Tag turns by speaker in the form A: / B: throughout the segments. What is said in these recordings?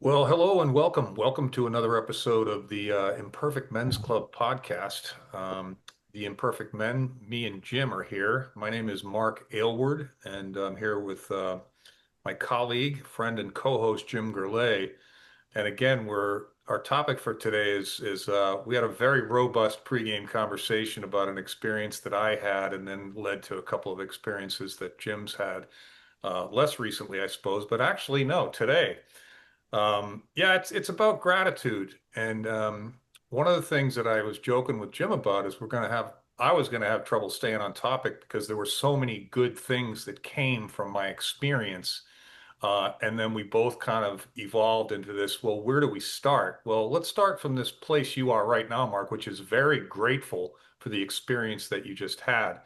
A: Well, hello and welcome. Welcome to another episode of the Imperfect Men's Club podcast. The Imperfect Men, me and Jim are here. My name is Mark Aylward, and I'm here with my colleague, friend, and co-host Jim Gurley. And again, our topic for today is we had a very robust pregame conversation about an experience that I had, and then led to a couple of experiences that Jim's had less recently, I suppose. But actually, no, today. Yeah, it's about gratitude. And one of the things that I was joking with Jim about is I was going to have trouble staying on topic because there were so many good things that came from my experience. And then we both kind of evolved into this, well, where do we start? Well, let's start from this place you are right now, Mark, which is very grateful for the experience that you just had.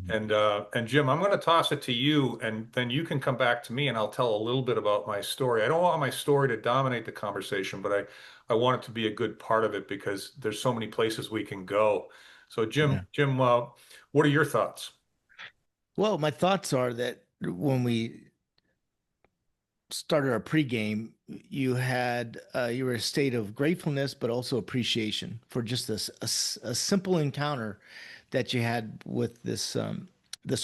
B: Mhm.
A: And Jim, I'm going to toss it to you, and then you can come back to me, and I'll tell a little bit about my story. I don't want my story to dominate the conversation, but I want it to be a good part of it because there's so many places we can go. So,
B: Yeah.
A: Jim, what are your thoughts?
B: Well, my thoughts are that when we started our pregame, you were in a state of gratefulness, but also appreciation for just a simple encounter that you had with this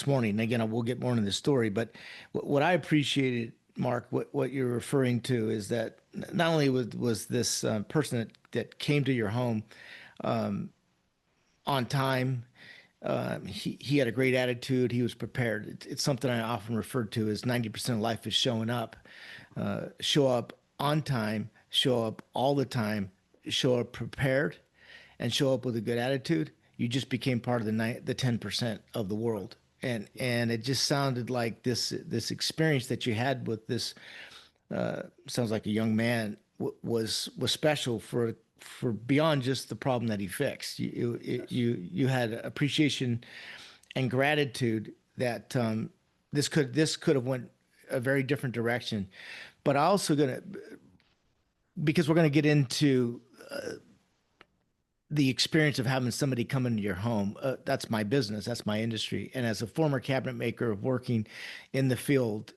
B: morning. And again, I will get more into the story, but what I appreciated, Mark, what you're referring to is that not only was this person that came to your home on time. He had a great attitude. He was prepared. It's something I often refer to as 90% of life is showing up. Show up on time, show up all the time, show up prepared, and show up with a good attitude. You just became part of the 10% of the world. And it just sounded like this experience that you had with this sounds like a young man was special for beyond just the problem that he fixed.
A: Yes.
B: You had appreciation and gratitude that this could have went a very different direction. But I also gonna because we're gonna get into the experience of having somebody come into your home. That's my business. That's my industry. And as a former cabinet maker of working in the field,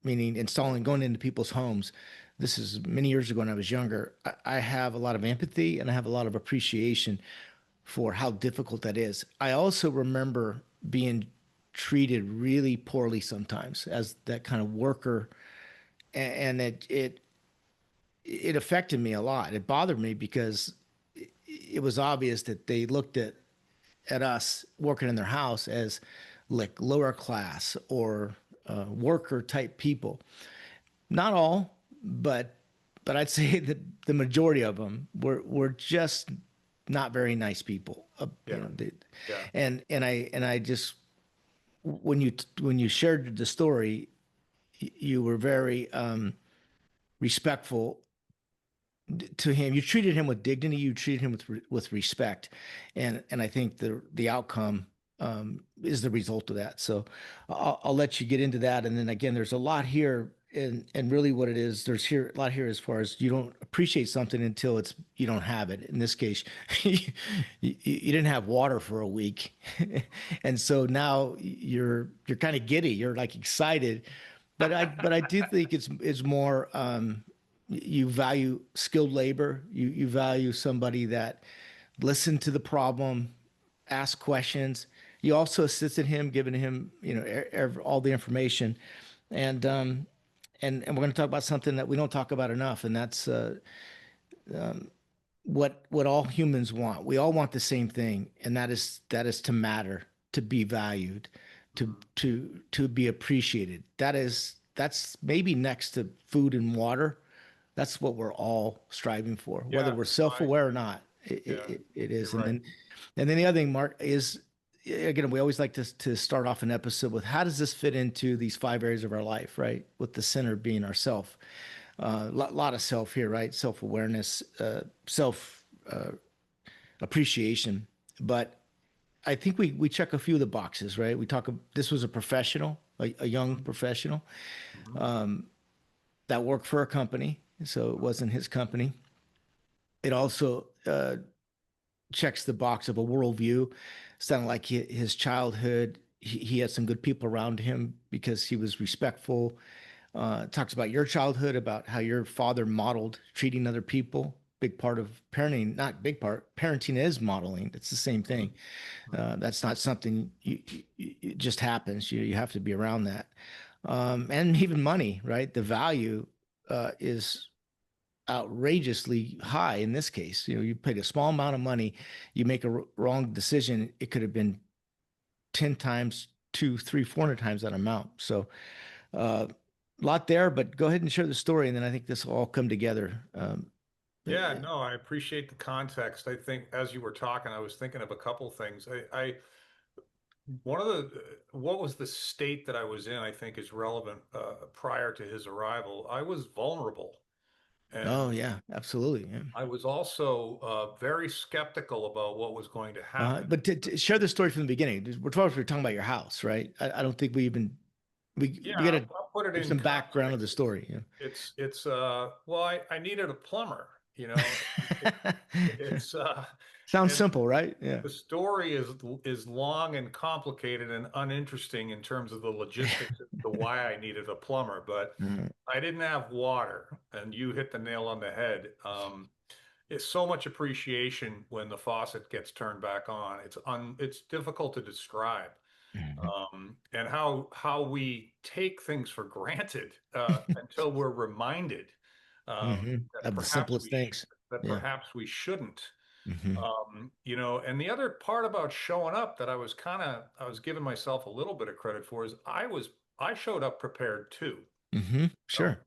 B: meaning installing, going into people's homes, this is many years ago when I was younger. I have a lot of empathy and I have a lot of appreciation for how difficult that is. I also remember being treated really poorly sometimes as that kind of worker, and it affected me a lot. It bothered me because it was obvious that they looked at us working in their house as like lower class or worker type people. Not all, but I'd say that the majority of them were just not very nice people.
A: Yeah. Yeah.
B: And I just when you shared the story, you were very respectful to him. You treated him with dignity. You treated him with respect, and I think the outcome is the result of that. So I'll let you get into that, and then again, there's a lot here, and really what it is, there's here a lot here as far as you don't appreciate something until you don't have it. In this case, you didn't have water for a week, and so now you're kind of giddy. You're like excited, but I do think it's more. You value skilled labor. You value somebody that listened to the problem, asked questions. You also assisted him, giving him all the information, and we're going to talk about something that we don't talk about enough, and that's what all humans want. We all want the same thing, and that is to matter, to be valued, to
A: Mhm.
B: to be appreciated. That's maybe next to food and water. That's what we're all striving for, whether
A: Yeah.
B: we're
A: No, I
B: self-aware or
A: agree.
B: not. It,
A: Yeah.
B: it, it
A: You're
B: is. And
A: right.
B: then the other thing, Mark, is again, we always like to start off an episode with how does this fit into these five areas of our life, right? With the center being ourself. Lot of self here, right? Self-awareness, self appreciation. But I think we check a few of the boxes, right? We talk. This was a professional, a young
A: Mhm.
B: professional
A: Mhm.
B: that worked for a company, so it wasn't his company. It also checks the box of a worldview. Sounded like his childhood, he had some good people around him because he was respectful. Talks about your childhood, about how your father modeled treating other people. Big part of parenting, not big part, parenting is modeling. It's the same thing. That's not something it just happens. You have to be around that. And even money, right? The value is outrageously high in this case. You paid a small amount of money, you make a wrong decision, it could have been 10 times, two, three, 400 times that amount. So, a lot there, but go ahead and share the story, and then I think this will all come together.
A: Yeah, no, I appreciate the context. I think as you were talking, I was thinking of a couple things. One of what was the state that I was in, I think is relevant prior to his arrival. I was vulnerable, and
B: Oh yeah, absolutely. Yeah.
A: I was also very skeptical about what was going to happen.
B: But to share the story from the beginning. We're talking about your house, right? I don't think we even
A: Yeah,
B: we got to
A: I'll put it
B: give
A: in
B: some background of the
A: context.
B: story.
A: It's well, I needed a plumber, you know. It, it's
B: Sounds
A: and
B: simple, right? Yeah.
A: the story is long and complicated and uninteresting in terms of the logistics as to why I needed a plumber, but
B: Mhm.
A: I didn't have water, and you hit the nail on the head. It's so much appreciation when the faucet gets turned back on. It's difficult to describe,
B: Mhm.
A: and how we take things for granted until we're reminded that
B: Of the
A: perhaps
B: simplest things. Yeah.
A: we shouldn't.
B: Hmm.
A: And the other part about showing up that I was giving myself a little bit of credit for is I showed up prepared too. You
B: Sure.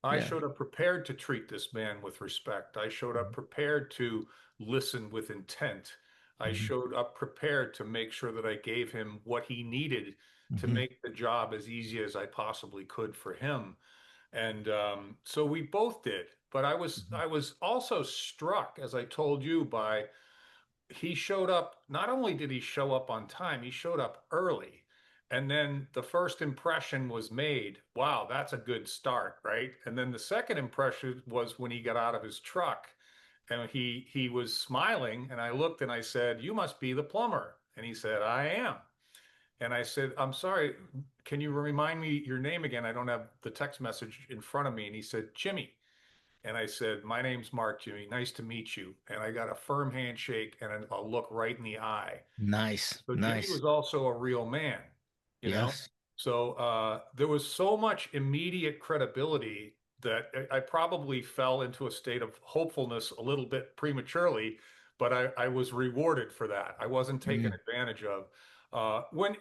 A: I
B: Yeah.
A: showed up prepared to treat this man with respect. I showed up prepared to listen with intent. I
B: Hmm.
A: showed up prepared to make sure that I gave him what he needed to
B: Hmm.
A: make the job as easy as I possibly could for him. And so we both did. But
B: Hmm.
A: I was also struck, as I told you, by he showed up. Not only did he show up on time, he showed up early. And then the first impression was made, wow, that's a good start, right? And then the second impression was when he got out of his truck and he was smiling. And I looked and I said, "You must be the plumber." And he said, "I am." And I said, "I'm sorry, can you remind me your name again? I don't have the text message in front of me." And he said, "Jimmy." And I said, "My name's Mark, Jimmy. Nice to meet you." And I got a firm handshake and a look right in the eye.
B: Nice.
A: So Jimmy
B: Nice.
A: was also a real man, you know?
B: Yes.
A: So there was so much immediate credibility that I probably fell into a state of hopefulness a little bit prematurely, but I was rewarded for that. I wasn't taken
B: Mm-hmm.
A: advantage of.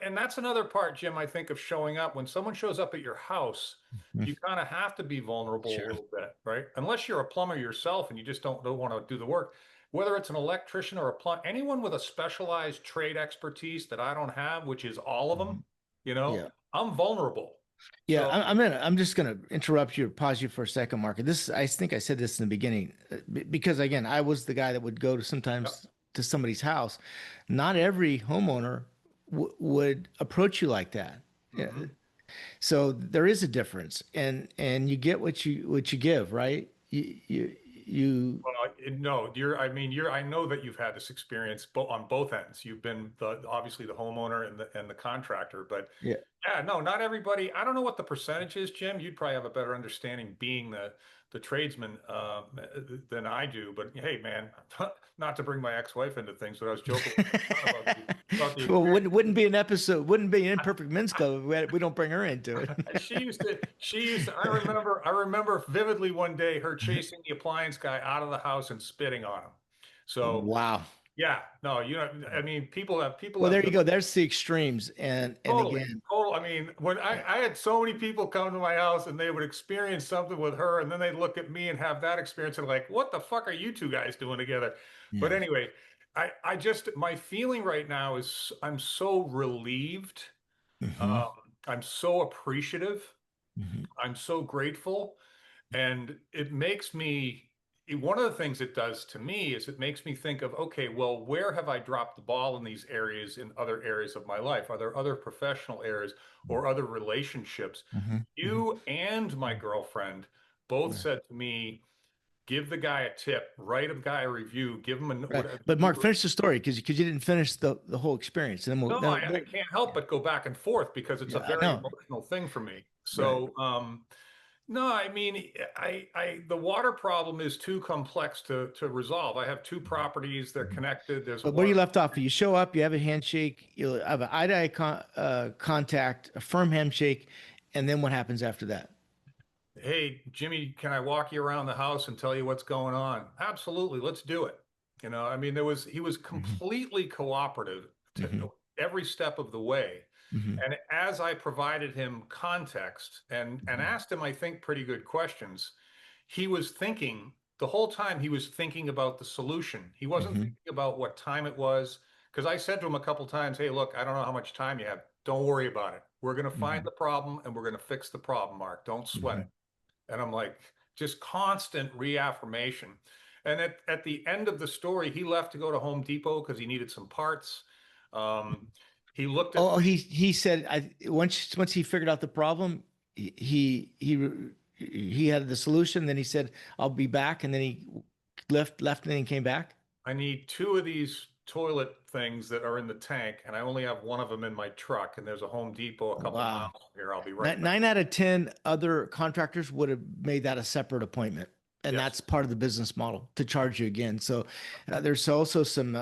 A: And that's another part, Jim, I think, of showing up. When someone shows up at your house, you kind of have to be vulnerable a
B: Sure.
A: little bit, right? Unless you're a plumber yourself and you just don't want to do the work, whether it's an electrician or a plumber, anyone with a specialized trade expertise that I don't have, which is all of them,
B: Mhm.
A: you know,
B: Yeah.
A: I'm vulnerable.
B: Yeah,
A: So,
B: I'm just gonna interrupt you or pause you for a second, Mark. This I think I said this in the beginning because again, I was the guy that would go to
A: yep.
B: sometimes to somebody's house. Not every homeowner would approach you like that. Yeah.
A: Hmm.
B: So there is a difference, and you get what you give, right? You
A: Well, no, I know that you've had this experience on both ends. You've been obviously the homeowner and the contractor, but
B: yeah.
A: yeah, no, not everybody. I don't know what the percentage is, Jim. You'd probably have a better understanding being the tradesman than I do. But hey, man, not to bring my ex-wife into things, but I was joking with my son about the
B: Well,
A: experience.
B: wouldn't be an imperfect men's club if we don't bring her into it.
A: She used to, I remember vividly one day her chasing the appliance guy out of the house and spitting on him. So
B: Wow.
A: yeah, no, I mean, people
B: Well,
A: have
B: there you go. There's the extremes, and
A: totally,
B: again,
A: total. I mean, when I had so many people come to my house and they would experience something with her, and then they'd look at me and have that experience and like, what the fuck are you two guys doing together? But
B: yeah.
A: anyway, I just my feeling right now is I'm so relieved.
B: Hmm.
A: Um, I'm so appreciative.
B: Hmm.
A: I'm so grateful. And it makes me, one of the things it does to me is it makes me think of, okay, well, where have I dropped the ball in these areas, in other areas of my life? Are there other professional areas or other relationships?
B: Hmm. Hmm.
A: You and my girlfriend both
B: Yeah.
A: said to me, give the guy a tip, write a guy a review, give him a,
B: Right.
A: what,
B: But Mark, finish the story because you didn't finish the whole experience. And then
A: no, I
B: then
A: can't help
B: yeah,
A: but go back and forth because it's a
B: yeah, I
A: very
B: know.
A: emotional thing for me.
B: Right.
A: So, No, I mean, the water problem is too complex to resolve. I have two properties, they're
B: Mhm.
A: connected. There's a
B: But where
A: water.
B: you left off, you show up, you have a handshake, you have an eye-to-eye contact, a firm handshake, and then what happens after that?
A: Hey, Jimmy, can I walk you around the house and tell you what's going on? Absolutely, let's do it. I mean, he was
B: Hmm.
A: completely cooperative
B: Hmm.
A: to every step of the way.
B: Hmm.
A: And as I provided him context and
B: Hmm.
A: asked him, I think, pretty good questions, he was thinking the whole time he was thinking about the solution. He wasn't
B: Hmm.
A: thinking about what time it was. Because I said to him a couple times, hey, look, I don't know how much time you have. Don't worry about it. We're going to find
B: Hmm.
A: the problem and we're going to fix the problem, Mark. Don't sweat it.
B: Hmm.
A: And I'm like, just constant reaffirmation. And at the end of the story, he left to go to Home Depot because he needed some parts. Um, he looked at
B: Oh,
A: my,
B: he said once he figured out the problem, he had the solution. Then he said, "I'll be back," and then he left, and then he came back.
A: I need two of these toilet things that are in the tank, and I only have one of them in my truck. And there's a Home Depot a couple
B: Wow.
A: miles from here. I'll be right
B: Nine,
A: back.
B: 9 out of 10 other contractors would have made that a separate appointment, and
A: Yes.
B: that's part of the business model to charge you again. So there's also some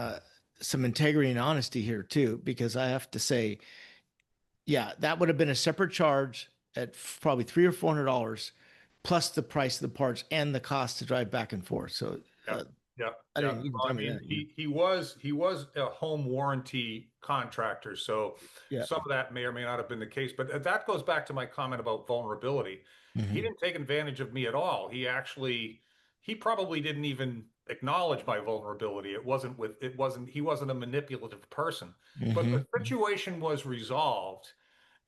B: integrity and honesty here too, because I have to say, yeah, that would have been a separate charge at probably $300 or $400 plus the price of the parts and the cost to drive back and forth. So
A: Yeah, yeah,
B: I
A: yeah.
B: didn't even
A: Well,
B: tell
A: I
B: me
A: mean,
B: that.
A: he was a home warranty contractor, so
B: Yeah.
A: some of that may or may not have been the case. But that goes back to my comment about vulnerability. He
B: Hmm.
A: didn't take advantage of me at all. He probably didn't even acknowledge my vulnerability. He wasn't a manipulative person. But the
B: Hmm.
A: situation was resolved.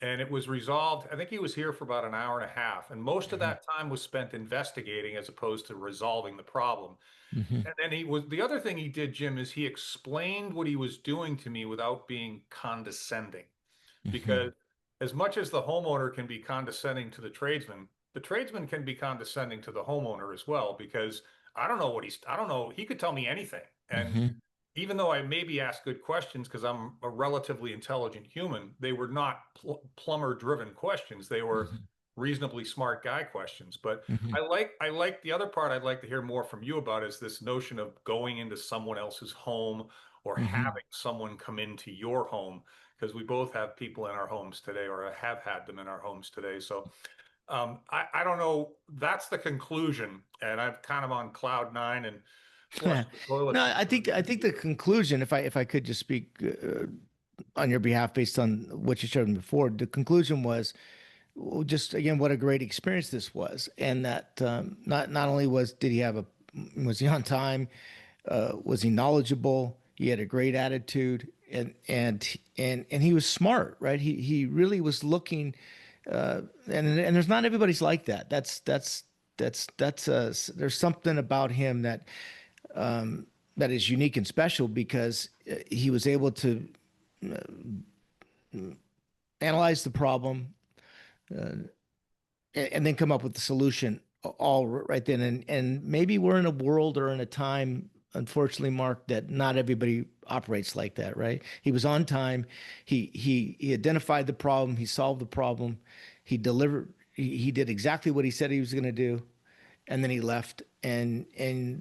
A: And it was resolved. I think he was here for about an hour and a half, and most of
B: Hmm.
A: that time was spent investigating as opposed to resolving the problem.
B: Hmm.
A: And then the other thing he did, Jim, is he explained what he was doing to me without being condescending.
B: Hmm.
A: Because as much as the homeowner can be condescending to the tradesman can be condescending to the homeowner as well. Because I don't know, he could tell me anything. And
B: Hmm.
A: even though I maybe ask good questions because I'm a relatively intelligent human, they were not plumber driven questions. They were
B: Hmm.
A: reasonably smart guy questions. But
B: Hmm.
A: I like the other part I'd like to hear more from you about is this notion of going into someone else's home or
B: Hmm.
A: having someone come into your home because we both have people in our homes today or have had them in our homes today. So I don't know. That's the conclusion, and I'm kind of on cloud nine and flushed the
B: No,
A: toilets.
B: I think the conclusion, if I could just speak on your behalf based on what you showed me before, the conclusion was well, just again what a great experience this was, and that not only was he on time, was he knowledgeable, he had a great attitude, and he was smart, right? He really was looking, and there's not everybody's like that. There's something about him that is unique and special because he was able to analyze the problem and then come up with the solution all right then. And maybe we're in a world or in a time, unfortunately, Mark, that not everybody operates like that, right? He was on time. He identified the problem. He solved the problem. He delivered. He did exactly what he said he was going to do, and then he left. And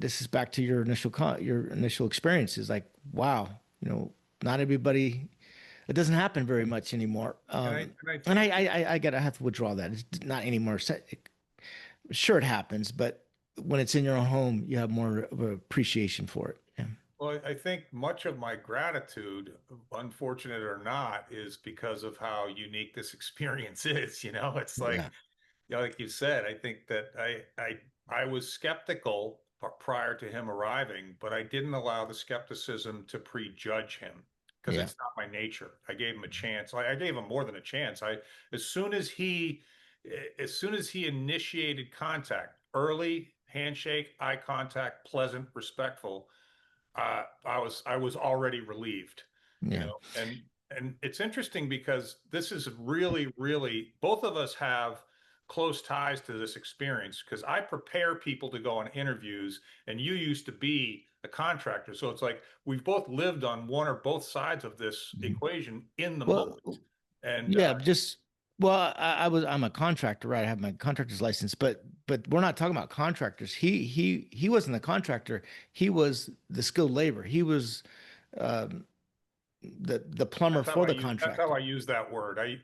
B: this is back to your initial experiences. Like, wow, not everybody. It doesn't happen very much anymore.
A: And I
B: And
A: think
B: I have to withdraw that. It's not anymore. Sure, it happens, but when it's in your own home, you have more of an appreciation for it. Yeah.
A: well, I think much of my gratitude, unfortunate or not, is because of how unique this experience is. It's
B: Yeah.
A: like you said, I think that I was skeptical prior to him arriving, but I didn't allow the skepticism to prejudge him because
B: Yeah.
A: it's not my nature. I gave him a chance. I gave him more than a chance. As soon as he as soon as he initiated contact, early handshake, eye contact, pleasant, respectful, I was already relieved,
B: Yeah.
A: and it's interesting because this is really, really both of us have close ties to this experience because I prepare people to go on interviews, and you used to be a contractor, so it's like we've both lived on one or both sides of this
B: Mhm.
A: equation in the moment,
B: Well,
A: and
B: yeah, just. Well, I'm a contractor, right? I have my contractor's license, but we're not talking about contractors. He wasn't the contractor. He was the skilled labor. He was um, the plumber for the
A: That's how
B: contractor.
A: I use that word. I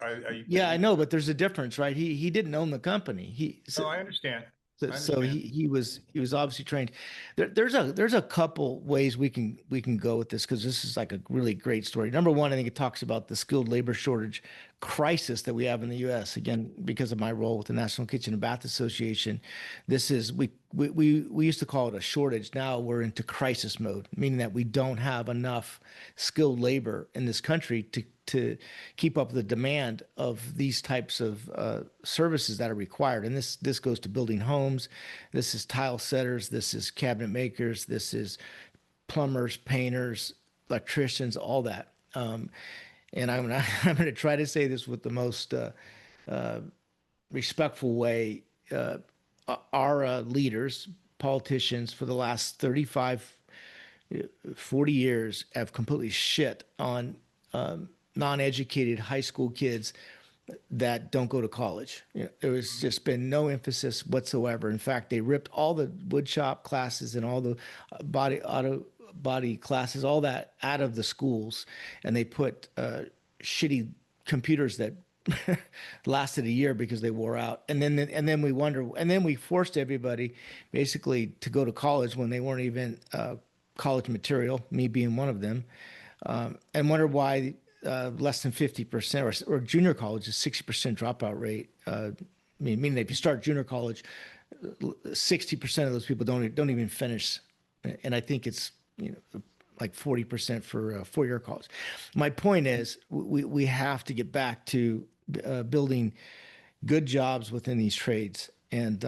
B: Yeah, I
A: use
B: know, but there's a difference, right? He didn't own the company.
A: no, I understand.
B: So,
A: I
B: so
A: understand.
B: he was obviously trained. There's a couple ways we can go with this because this is like a really great story. Number one, I think it talks about the skilled labor shortage crisis that we have in the U.S. Again, because of my role with the National Kitchen and Bath Association, this is we used to call it a shortage. Now we're into crisis mode, meaning that we don't have enough skilled labor in this country to keep up with the demand of these types of services that are required. And this goes to building homes. This is tile setters. This is cabinet makers. This is plumbers, painters, electricians, all that. And I'm gonna try to say this with the most respectful way. Our leaders, politicians, for the last 35 40 years have completely shit on non-educated high school kids that don't go to college. There has just been no emphasis whatsoever. In fact, they ripped all the wood shop classes and all the body classes, all that out of the schools, and they put shitty computers that lasted a year because they wore out. And then we wonder, and then we forced everybody basically to go to college when they weren't even college material, me being one of them, and wonder why less than 50% or junior college is 60% dropout rate. Meaning if you start junior college, 60% of those people don't even finish, and I think it's like 40% for 4 year college. My point is we have to get back to building good jobs within these trades, and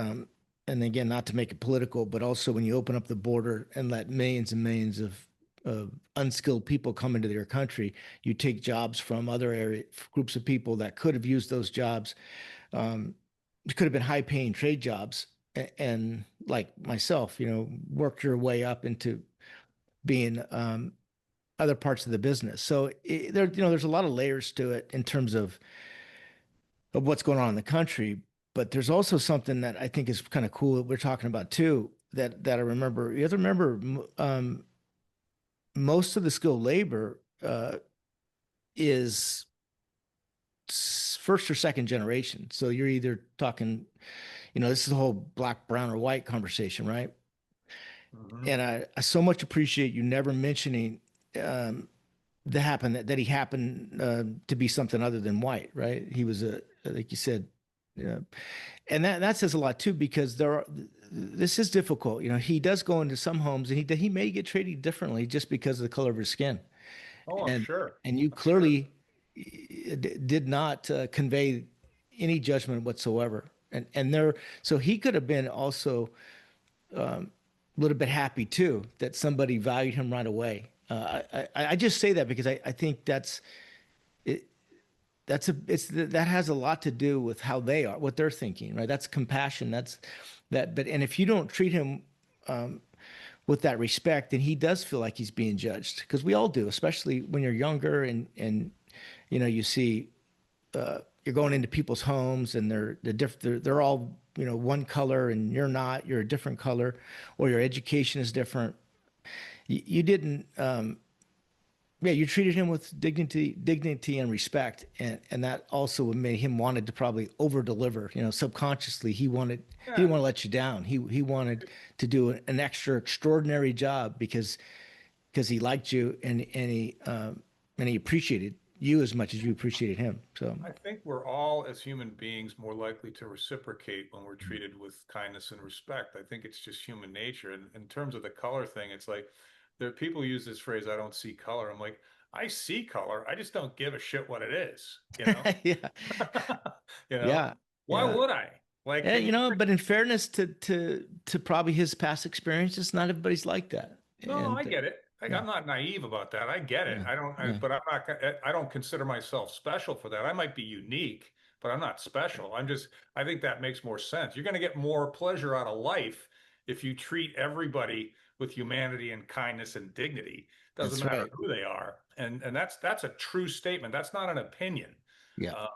B: again, not to make it political, but also when you open up the border and let millions and millions of unskilled people come into your country, you take jobs from other groups of people that could have used those jobs. It could have been high paying trade jobs. And like myself, worked your way up into being other parts of the business. So there's a lot of layers to it in terms of what's going on in the country. But there's also something that I think is kind of cool that we're talking about too. That I remember. You have to remember, most of the skilled labor is first or second generation. So you're either talking, this is the whole black, brown, or white conversation, right?
A: Hmm.
B: And I so much appreciate you never mentioning that he happened to be something other than white, right? He was like you said, yeah, and that says a lot too because this is difficult. He does go into some homes and he may get treated differently just because of the color of his skin,
A: Oh, I'm
B: and
A: sure.
B: and you
A: I'm sure.
B: clearly did not convey any judgment whatsoever, and there so he could have been also a little bit happy too that somebody valued him right away. I just say that because I think that has a lot to do with how they are, what they're thinking, right? That's compassion. But and if you don't treat him with that respect, then he does feel like he's being judged because we all do, especially when you're younger and you see you're going into people's homes and they're all one color and you're not, you're a different color, or your education is different. You didn't yeah, you treated him with dignity and respect, and that also made him wanted to probably over deliver. Subconsciously he didn't
A: Yeah.
B: want to let you down. He wanted to do an extra extraordinary job because he liked you and he appreciated you as much as you appreciated him. So
A: I think we're all, as human beings, more likely to reciprocate when we're treated with kindness and respect. I think it's just human nature. And in terms of the color thing, it's like there are people who use this phrase, I don't see color. I'm like, I see color. I just don't give a shit what it is, you know?
B: yeah,
A: You know,
B: yeah,
A: why
B: yeah.
A: would I? Like,
B: Yeah,
A: can you?
B: but in fairness to probably his past experiences, not everybody's like that.
A: No, I
B: And
A: get it.
B: yeah,
A: I'm not naive about that. I get it.
B: yeah, yeah.
A: But I'm not, I don't consider myself special for that. I might be unique, but I'm not special. I think that makes more sense. You're going to get more pleasure out of life if you treat everybody with humanity and kindness and dignity. Doesn't
B: That's
A: matter
B: right.
A: who they are. And that's a true statement. That's not an opinion.
B: Yeah.
A: Uh,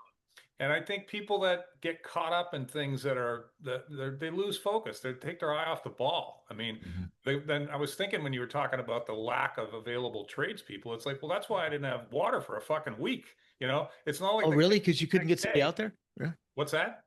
A: And I think people that get caught up in things they lose focus. They take their eye off the ball. I mean,
B: Mhm.
A: then I was thinking when you were talking about the lack of available tradespeople, it's like, well, that's why I didn't have water for a fucking week. It's not like
B: Oh,
A: they came
B: really? Because you
A: the
B: couldn't
A: next
B: get somebody
A: day.
B: out there? Yeah.
A: What's that?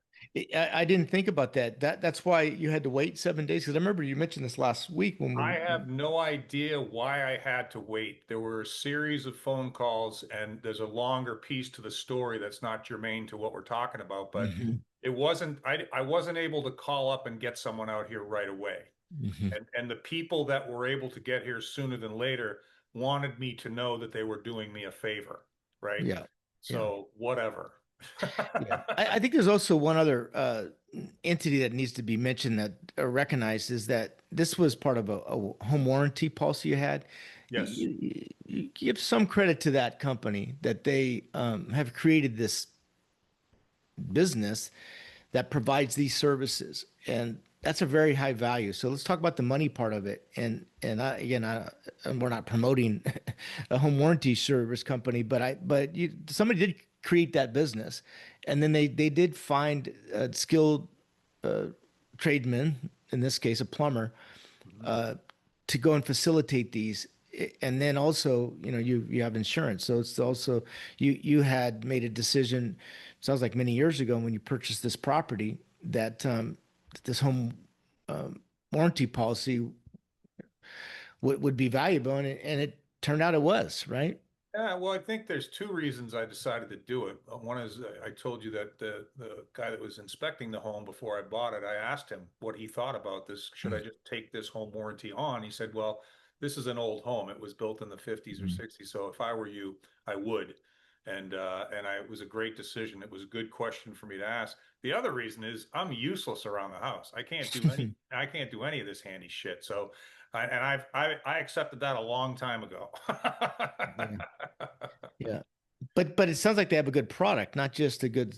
B: I didn't think about that. That's why you had to wait 7 days. Because I remember you mentioned this last week when
A: I
B: we.
A: have no idea why I had to wait. There were a series of phone calls, and there's a longer piece to the story that's not germane to what we're talking about, but
B: Mhm.
A: I wasn't able to call up and get someone out here right away.
B: Mhm.
A: And the people that were able to get here sooner than later wanted me to know that they were doing me a favor, right?
B: Yeah. Yeah.
A: So whatever.
B: Yeah. I think there's also one other entity that needs to be mentioned that recognized is that this was part of a home warranty policy you had.
A: Yes.
B: You give some credit to that company that they have created this business that provides these services, and that's a very high value. So let's talk about the money part of it. And we're not promoting a home warranty service company, but somebody did create that business, and then they did find a skilled tradesman, in this case a plumber,
A: Mhm.
B: to go and facilitate these. And then also, you have insurance, so it's also you had made a decision. Sounds like many years ago when you purchased this property that this home warranty policy would be valuable, and it turned out it was, right?
A: Yeah, well, I think there's two reasons I decided to do it. One is I told you that the guy that was inspecting the home before I bought it, I asked him what he thought about this. Should I just take this home warranty on? He said, well, this is an old home. It was built in the 50s or
B: Mhm.
A: 60s. So if I were you, I would. It was a great decision. It was a good question for me to ask. The other reason is I'm useless around the house. I can't do any of this handy shit. So I accepted that a long time ago.
B: Yeah, yeah. But it sounds like they have a good product, not just a good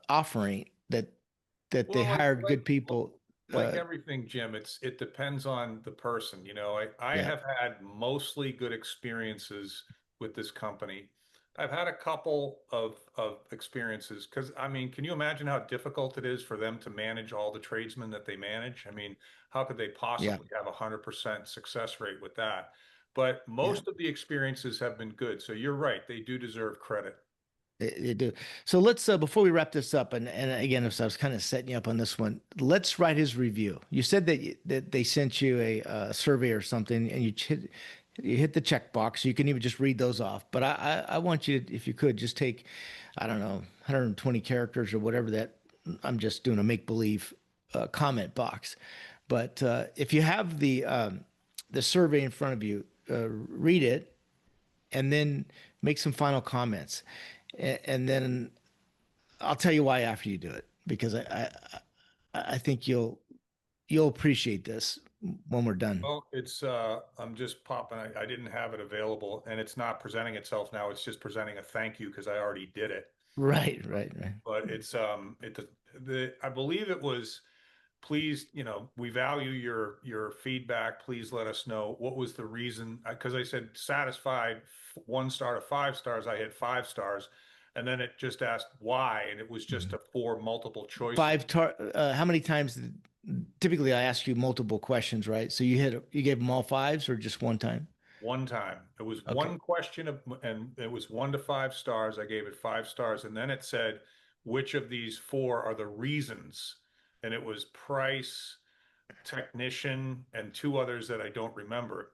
B: offering that they
A: Well,
B: hired good people.
A: like everything, Jim, it depends on the person. I
B: Yeah,
A: have had mostly good experiences with this company. I've had a couple of experiences because I mean, can you imagine how difficult it is for them to manage all the tradesmen that they manage? I mean, how could they
B: yeah,
A: possibly have 100% success rate with that? But
B: yeah.
A: most of the experiences have been good. So you're right, they do deserve credit.
B: They do. So let's before we wrap this up, and again, if I was kind of setting you up on this one, let's write his review. You said that they sent you a survey or something, and you hit the checkbox. You can even just read those off. But I want you, if you could, just take, I don't know, 120 characters or whatever that. I'm just doing a make believe comment box. But if you have the survey in front of you, read it and then make some final comments. And then I'll tell you why after you do it, because I think you'll appreciate this when we're done.
A: Well, I'm just popping. I didn't have it available and it's not presenting itself now. It's just presenting a thank you because I already did it.
B: Right, right, right.
A: But I believe it was, please, we value your feedback. Please let us know what was the reason. Because I said satisfied 1 star to 5 stars. I hit 5 stars. And then it just asked why. And it was just
B: Mhm.
A: a four multiple choice.
B: How many times? Typically, I ask you multiple questions, right? So you gave them all fives or just one time?
A: One time. It was
B: Okay.
A: one question and it was 1 to 5 stars. I gave it 5 stars. And then it said, which of these four are the reasons? And it was price, technician, and two others that I don't remember.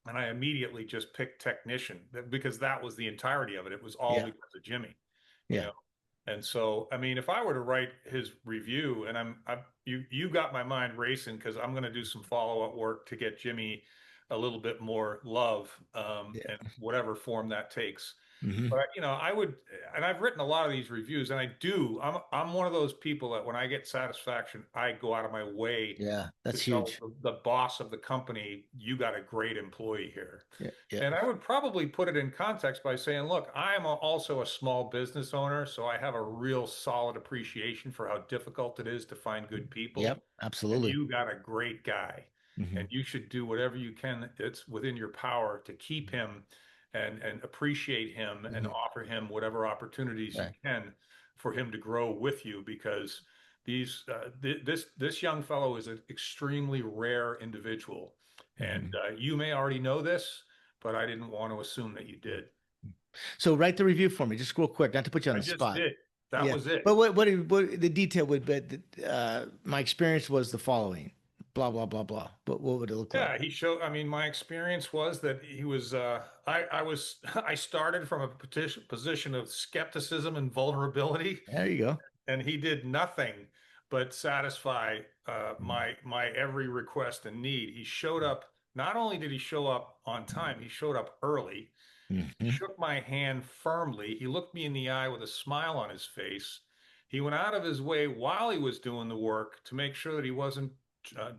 A: And I immediately just picked technician because that was the entirety of it. It was all
B: Yeah,
A: because of Jimmy, you
B: yeah,
A: know. And so, I mean, if I were to write his review, and you got my mind racing because I'm going to do some follow-up work to get Jimmy a little bit more love,
B: yeah.
A: in whatever form that takes.
B: Hmm.
A: But I would, and I've written a lot of these reviews, and I'm one of those people that when I get satisfaction, I go out of my way
B: Yeah,
A: to
B: that's
A: tell
B: huge.
A: the boss of the company, you got a great employee here.
B: Yeah, yeah.
A: And I would probably put it in context by saying, look, also a small business owner, so I have a real solid appreciation for how difficult it is to find good people.
B: Yep,
A: And
B: absolutely.
A: you got a great guy,
B: Hmm.
A: and you should do whatever you can that's within your power to keep him and appreciate him and
B: Hmm.
A: offer him whatever opportunities you
B: Right.
A: can. for him to grow with you because this young fellow is an extremely rare individual, and
B: Mhm.
A: you may already know this, but I didn't want to assume that you did.
B: So write the review for me, just real quick, not to put you on
A: I
B: the
A: just
B: spot.
A: did. That
B: Yeah,
A: was it.
B: but what the detail would be? My experience was the following, blah blah blah blah. But what would it look like?
A: Yeah, he showed. I mean, my experience was that he was. I was. I started from a position of skepticism and vulnerability,
B: There you go.
A: and he did nothing but satisfy my every request and need. He showed up. Not only did he show up on time, he showed up early. He
B: Mm-hmm.
A: shook my hand firmly. He looked me in the eye with a smile on his face. He went out of his way while he was doing the work to make sure that he wasn't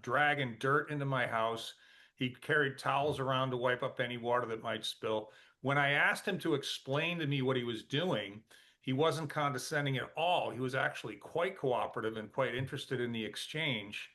A: dragging dirt into my house. He carried towels around to wipe up any water that might spill. When I asked him to explain to me what he was doing, he wasn't condescending at all. He was actually quite cooperative and quite interested in the exchange.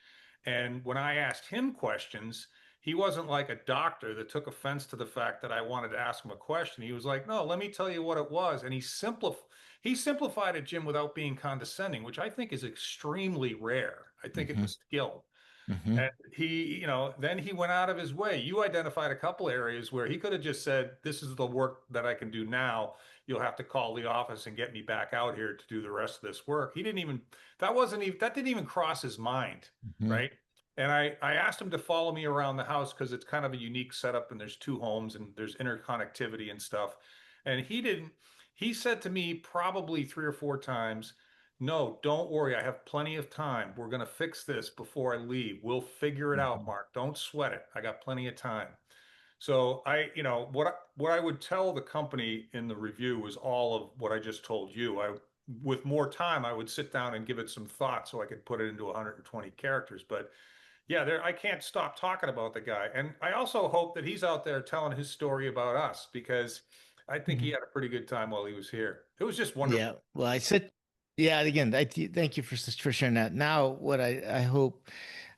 A: And when I asked him questions, he wasn't like a doctor that took offense to the fact that I wanted to ask him a question. He was like, "No, let me tell you what it was." And he simplified it, Jim, without being condescending, which I think is extremely rare. I think it's
B: Mm-hmm.
A: a skill.
B: Mm-hmm.
A: And then he went out of his way. You identified a couple areas where he could have just said, "This is the work that I can do now. You'll have to call the office and get me back out here to do the rest of this work." He didn't even, that didn't even cross his mind,
B: Mm-hmm.
A: right? And I asked him to follow me around the house because it's kind of a unique setup and there's two homes and there's interconnectivity and stuff. And he didn't, he said to me probably 3 or 4 times, "No, don't worry. I have plenty of time. We're going to fix this before I leave. We'll figure it out,
B: Mm-hmm.
A: Mark. Don't sweat it. I got plenty of time." So what I would tell the company in the review was all of what I just told you. With more time, I would sit down and give it some thought so I could put it into 120 characters. But yeah, I can't stop talking about the guy. And I also hope that he's out there telling his story about us because I think he
B: Mm-hmm.
A: had a pretty good time while he was here. It was just
B: Yeah.
A: wonderful.
B: Well, I said, yeah. Again, thank you for sharing that. Now, what I hope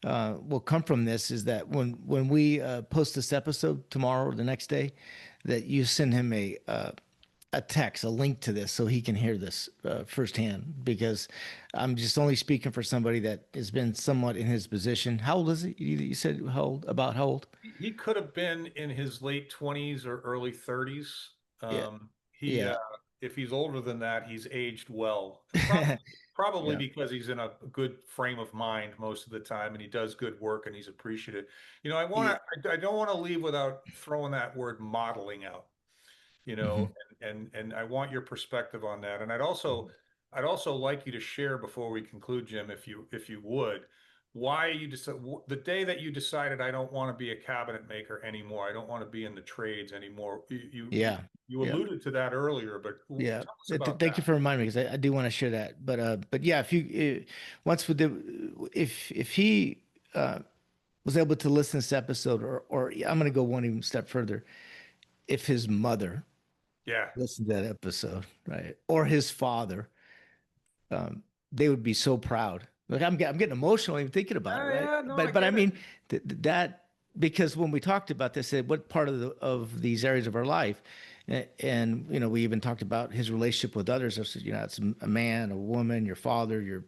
B: will come from this is that when we post this episode tomorrow or the next day, that you send him a text, a link to this, so he can hear this firsthand. Because I'm just only speaking for somebody that has been somewhat in his position. How old is he? You said how old? About how old?
A: He could have been in his late 20s or early 30s.
B: Yeah.
A: He
B: Yeah.
A: if he's older than that, he's aged well. Probably
B: Yeah.
A: because he's in a good frame of mind most of the time and he does good work and he's appreciative.
B: Yeah.
A: I don't want to leave without throwing that word modeling out,
B: Hmm.
A: and I want your perspective on that. And I'd also like you to share before we conclude, Jim, if you would, why you decide the day that you decided I don't want to be a cabinet maker anymore. I don't want to be in the trades anymore.
B: Yeah.
A: You
B: Yeah.
A: alluded to that earlier, but
B: Yeah.
A: tell us about
B: Thank you
A: that.
B: for reminding me because I do want to share that. But yeah, if you once with if he was able to listen to this episode, or I'm going to go one even step further, if his mother
A: Yeah.
B: listened to that episode, right, or his father, um, they would be so proud. Like I'm getting emotional even thinking about it,
A: Yeah,
B: right?
A: yeah, no, I
B: But I
A: get it.
B: mean that because when we talked about this, what part of these areas of our life, and we even talked about his relationship with others. I said, it's a man, a woman, your father, your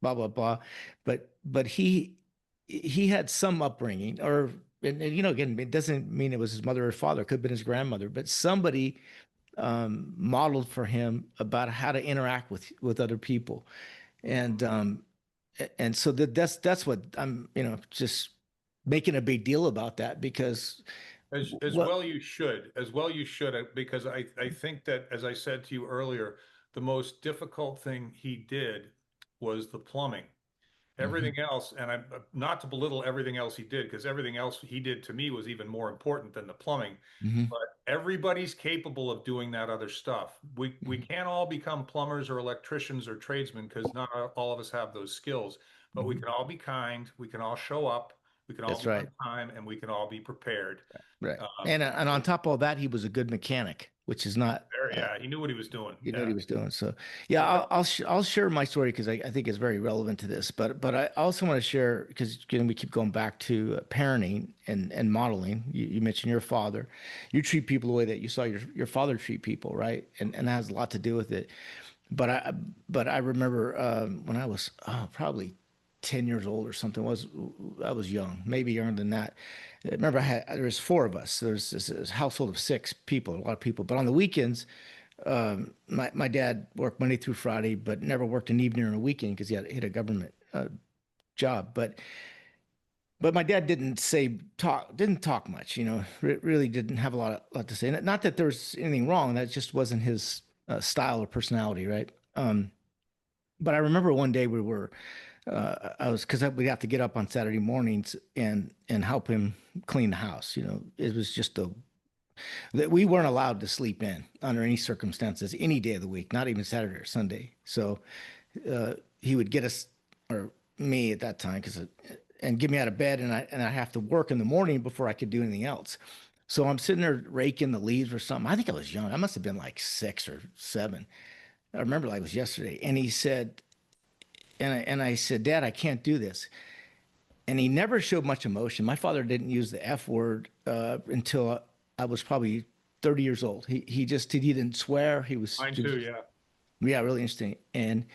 B: blah blah blah, but he had some upbringing, or and again, it doesn't mean it was his mother or father. It could have been his grandmother, but somebody modeled for him about how to interact with other people, and so that's what I'm just making a big deal about that because
A: As
B: what.
A: well you should, because I think that, as I said to you earlier, the most difficult thing he did was the plumbing.
B: Mhm,
A: Everything else, and I'm not to belittle everything else he did, because everything else he did to me was even more important than the plumbing.
B: mhm,
A: But everybody's capable of doing that other stuff. We
B: mhm,
A: can't all become plumbers or electricians or tradesmen because not all of us have those skills. But we
B: mhm.
A: can all be kind, we can all show up, we can all
B: That's
A: be on
B: right.
A: time, and we can all be prepared.
B: Right.
A: Um,
B: And on top of all that, he was a good mechanic, which is not
A: yeah, he knew what he was doing.
B: you know what
A: Yeah.
B: he was doing. So yeah,
A: So tell,
B: I'll share my story because I think it's very relevant to this. But I also want to share because we keep going back to parenting and modeling. You mentioned your father. You treat people the way that you saw your father treat people, right? And that has a lot to do with it. But I but I remember when I was probably 10 years old or something. I was young, maybe younger than that. I remember there was four of us. There's this household of six people, a lot of people. But on the weekends, my dad worked Monday through Friday, but never worked an evening or a weekend because he had a government job. But my dad didn't talk much. Really didn't have a lot to say. Not that there was anything wrong. That just wasn't his style or personality, right? But I remember one day I was because we'd have to get up on Saturday mornings and help him clean the house. It was just that we weren't allowed to sleep in under any circumstances, any day of the week, not even Saturday or Sunday. So he would get us or me at that time and get me out of bed, and I have to work in the morning before I could do anything else. So I'm sitting there raking the leaves or something. I think I was young. I must have been like 6 or 7. I remember like it was yesterday. And he said, and I said, Dad, I can't do this. And he never showed much emotion. My father didn't use the F word until I was probably 30 years old. He didn't swear. He was
A: Mine
B: just,
A: too, yeah.
B: yeah, really interesting. And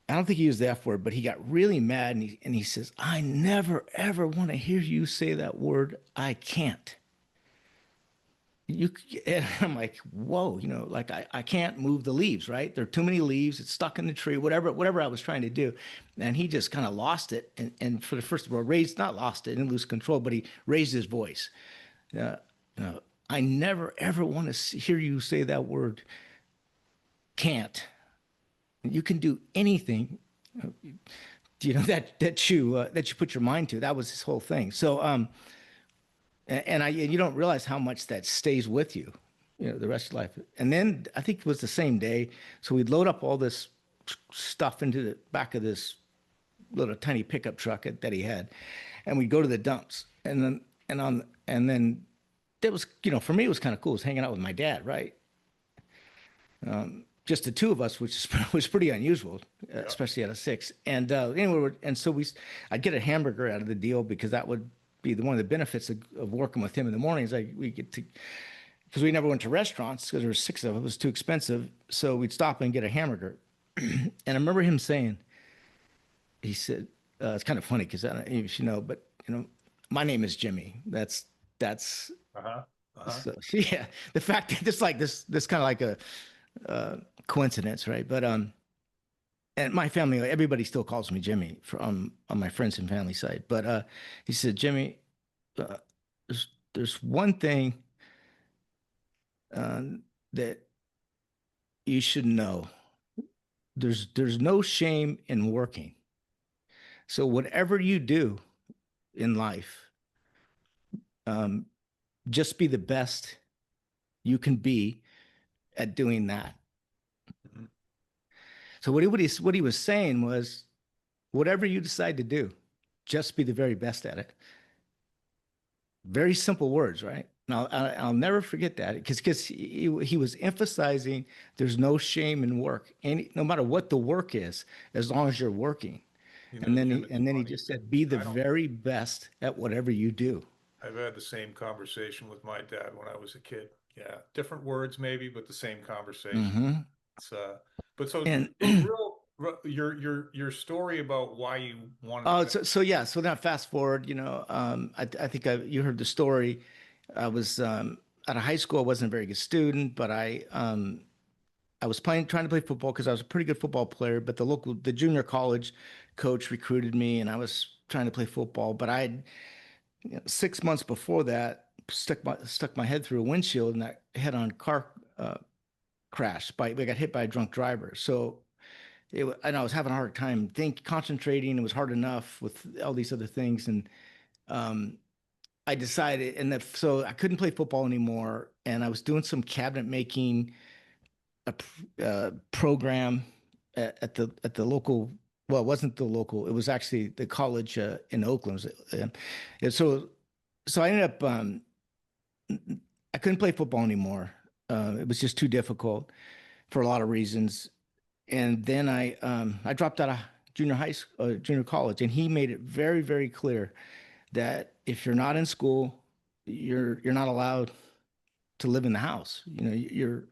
B: I don't think he used the F word, but he got really mad and he says, I never ever want to hear you say that word. I can't. You and I'm like, whoa, like I can't move the leaves, right? There are too many leaves, it's stuck in the tree, whatever I was trying to do. And he just kind of lost it. And for the first of all, not lost it, didn't lose control, but he raised his voice. Uh, I never ever want to hear you say that word can't. You can do anything, that you put your mind to. That was his whole thing. So and you don't realize how much that stays with you, the rest of your life. And then I think it was the same day. So we'd load up all this stuff into the back of this little tiny pickup truck that he had, and we'd go to the dumps. And then that was, for me it was kind of cool. It was hanging out with my dad, right? Just the two of us, which was pretty unusual,
A: Yep.
B: especially out of six. And anyway, and so I'd get a hamburger out of the deal because that would be one of the benefits of working with him in the mornings. We get to because we never went to restaurants because there were six of us. It was too expensive, so we'd stop and get a hamburger. And I remember him saying, he said, it's kind of funny because I don't know if you know, but my name is Jimmy. That's
A: Uh-huh. Uh-huh.
B: so yeah. The fact that this like this kind of like a coincidence, right? But and my family, everybody still calls me Jimmy on my friends and family side. But he said, Jimmy, uh, there's one thing uh, that you should know. There's no shame in working. So whatever you do in life, um, just be the best you can be at doing that.
A: Mhm.
B: So what he was saying was, whatever you decide to do, just be the very best at it. Very simple words, right? Now I'll never forget that because he was emphasizing there's no shame in work, no matter what the work is, as long as you're working. And then
A: Jim,
B: he
A: it's
B: and then he
A: funny.
B: just said, be the
A: I don't,
B: very best at whatever you do.
A: I've had the same conversation with my dad when I was a kid. Yeah, different words maybe, but the same conversation.
B: Hmm.
A: It's but so
B: And
A: your story about why you wanted to
B: oh,
A: make,
B: so yeah. So now fast forward. I think you heard the story. I was out of high school. I wasn't a very good student, but I was trying to play football because I was a pretty good football player. But the junior college coach recruited me, and I was trying to play football. But 6 months before that, stuck my head through a windshield, and I head-on car crash. We got hit by a drunk driver. So and I was having a hard time concentrating. It was hard enough with all these other things, and um, I decided, so I couldn't play football anymore, and I was doing some cabinet making program at the local. Well, it wasn't the local. It was actually the college in Oakland. And so I ended up. I couldn't play football anymore. It was just too difficult for a lot of reasons. And then I dropped out of junior college, and he made it very, very clear that if you're not in school, you're not allowed to live in the house. You're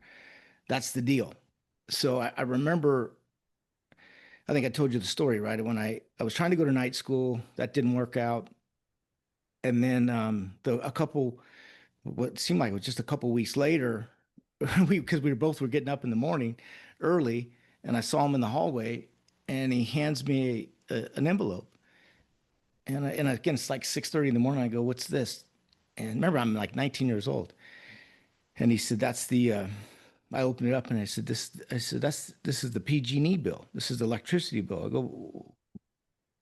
B: that's the deal. So I remember, I think I told you the story, right? When I was trying to go to night school, that didn't work out. And then a couple, what seemed like it was just a couple weeks later, because we were both were getting up in the morning early, and I saw him in the hallway, and he hands me an envelope. And again, it's like 6:30 in the morning. I go, "What's this?" And remember, I'm like 19 years old. And he said, "That's the." I opened it up and I said, "This." I said, "This is the PG&E bill. This is the electricity bill." I go,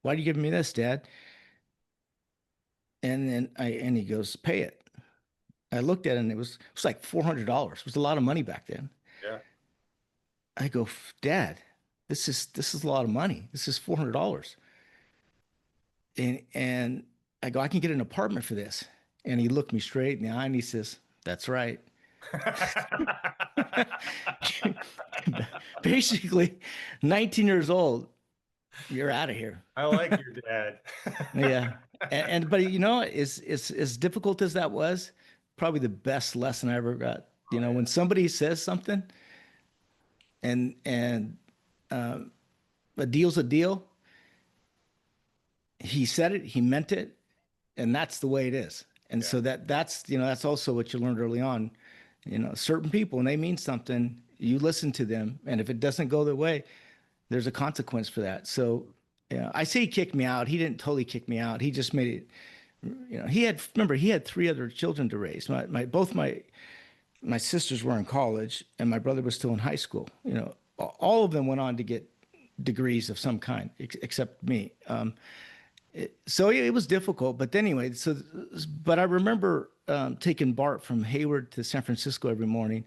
B: "Why are you giving me this, Dad?" And he goes, "Pay it." I looked at it and it was like $400. It was a lot of money back then.
A: Yeah.
B: I go, "Dad, this is a lot of money. This is $400." And I go, "I can get an apartment for this." And he looked me straight in the eye and he says, "That's right." Basically, 19 years old, you're out of here.
A: I like your dad.
B: Yeah. But as difficult as that was, probably the best lesson I ever got.
A: Oh
B: When
A: yeah.
B: somebody says something and a deal's a deal, he said it, he meant it, and that's the way it is. And
A: Yeah.
B: so that's also what you learned early on. Certain people, when they mean something, you listen to them, and if it doesn't go their way, there's a consequence for that. So, yeah, I say he kicked me out. He didn't totally kick me out. He just made it. He had three other children to raise. Both my sisters were in college, and my brother was still in high school. All of them went on to get degrees of some kind, except me. So it was difficult, but anyway, but I remember taking BART from Hayward to San Francisco every morning,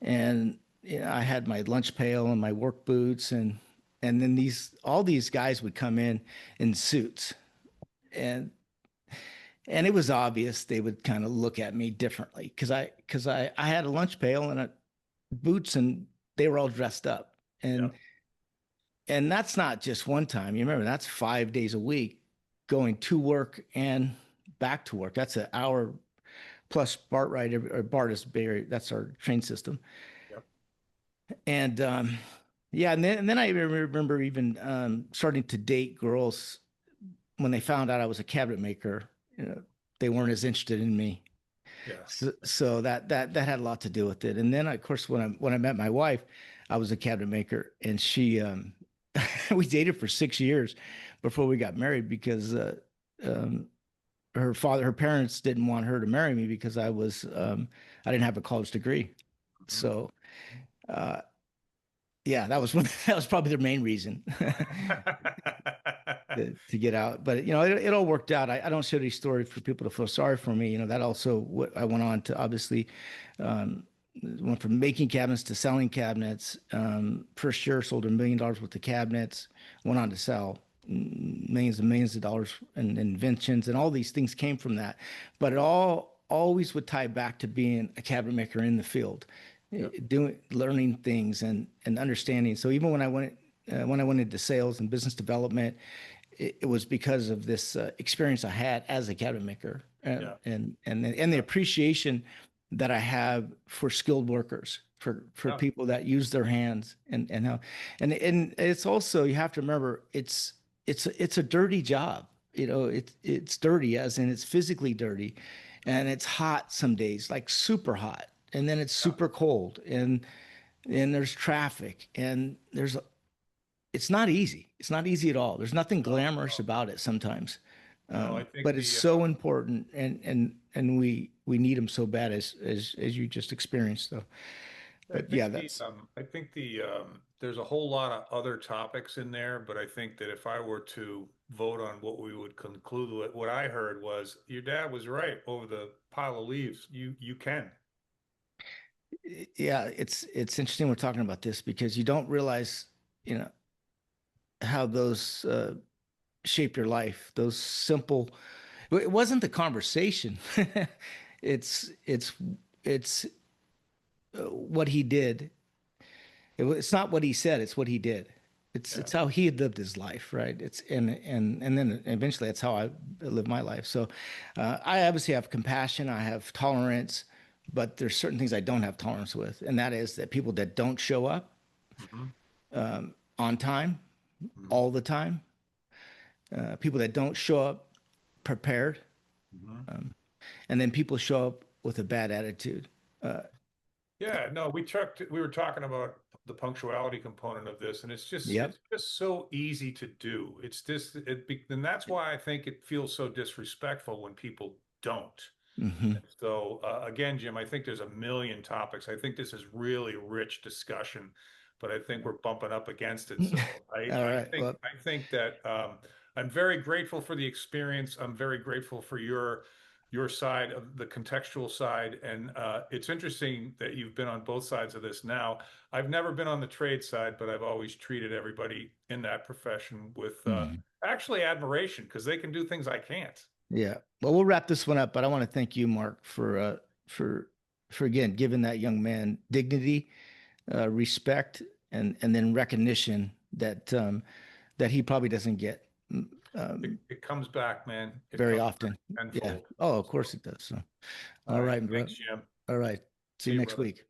B: and I had my lunch pail and my work boots, and then all these guys would come in suits, and and it was obvious they would kind of look at me differently because I had a lunch pail and boots, and they were all dressed up,
A: Yeah.
B: and that's not just one time. You remember that's 5 days a week going to work and back to work. That's an hour plus BART ride. Or BART is Bay. That's our train system.
A: Yep.
B: And yeah, and then I remember even starting to date girls when they found out I was a cabinet maker. You know, they weren't as interested in me.
A: Yeah.
B: So that had a lot to do with it. And then of course when I met my wife, I was a cabinet maker, and she we dated for 6 years before we got married because um, her parents didn't want her to marry me because I didn't have a college degree.
A: Mhm.
B: So uh, yeah, that was that was probably the main reason to get out. But it all worked out. I don't share these stories for people to feel sorry for me. That also what I went on to obviously um, went from making cabinets to selling cabinets. First year sold $1 million worth of cabinets. Went on to sell millions and millions of dollars in inventions, and all these things came from that. But it all always would tie back to being a cabinet maker in the field,
A: Yep.
B: learning things and understanding. So even when I went into sales and business development, it was because of this experience I had as a cabinet maker,
A: Yeah.
B: and the appreciation that I have for skilled workers, for
A: Yeah.
B: people that use their hands, and how and it's also, you have to remember, it's a dirty job. It's dirty, as in it's physically dirty, and it's hot some days, like super hot, and then it's
A: Yeah.
B: super cold, and there's traffic, and it's not easy. It's not easy at all. There's nothing
A: No.
B: glamorous
A: No.
B: about it sometimes,
A: No. I think
B: but it's so important, and we need them so bad, as you just experienced, though. But yeah, that's
A: I think there's a whole lot of other topics in there, but I think that if I were to vote on what we would conclude with, what I heard was your dad was right over the pile of leaves. You can.
B: yeah, it's interesting we're talking about this because you don't realize, you know, how those shape your life. Those simple. It wasn't the conversation. It's it's what he did. It's not what he said, it's what he did.
A: Yeah.
B: It's how he had lived his life, right? And then eventually that's how I live my life. So I obviously have compassion, I have tolerance, but there's certain things I don't have tolerance with, and that is that people that don't show up,
A: Hmm.
B: on time,
A: Hmm.
B: all the time, people that don't show up prepared,
A: Hmm.
B: and then people show up with a bad attitude. Uh,
A: Yeah, no, we were talking about the punctuality component of this, and
B: yep.
A: it's just so easy to do. And that's why I think it feels so disrespectful when people don't.
B: Hmm.
A: So again, Jim, I think there's a million topics. I think this is really rich discussion, but I think we're bumping up against it. So
B: All right. Well,
A: I think that I'm very grateful for the experience. I'm very grateful for your side of the contextual side, and it's interesting that you've been on both sides of this. Now, I've never been on the trade side, but I've always treated everybody in that profession with
B: mhm.
A: actually admiration because they can do things I can't.
B: Yeah. Well, we'll wrap this one up, but I want to thank you, Mark, for for again giving that young man dignity, respect, and then recognition that that he probably doesn't get
A: It comes back, man. It
B: very
A: comes
B: often.
A: back
B: Yeah.
A: tenfold.
B: Oh, of
A: So,
B: course it does. So,
A: all
B: all
A: right.
B: right, bro.
A: Thanks, Jim.
B: All right. See
A: See
B: you
A: you,
B: next
A: brother.
B: week.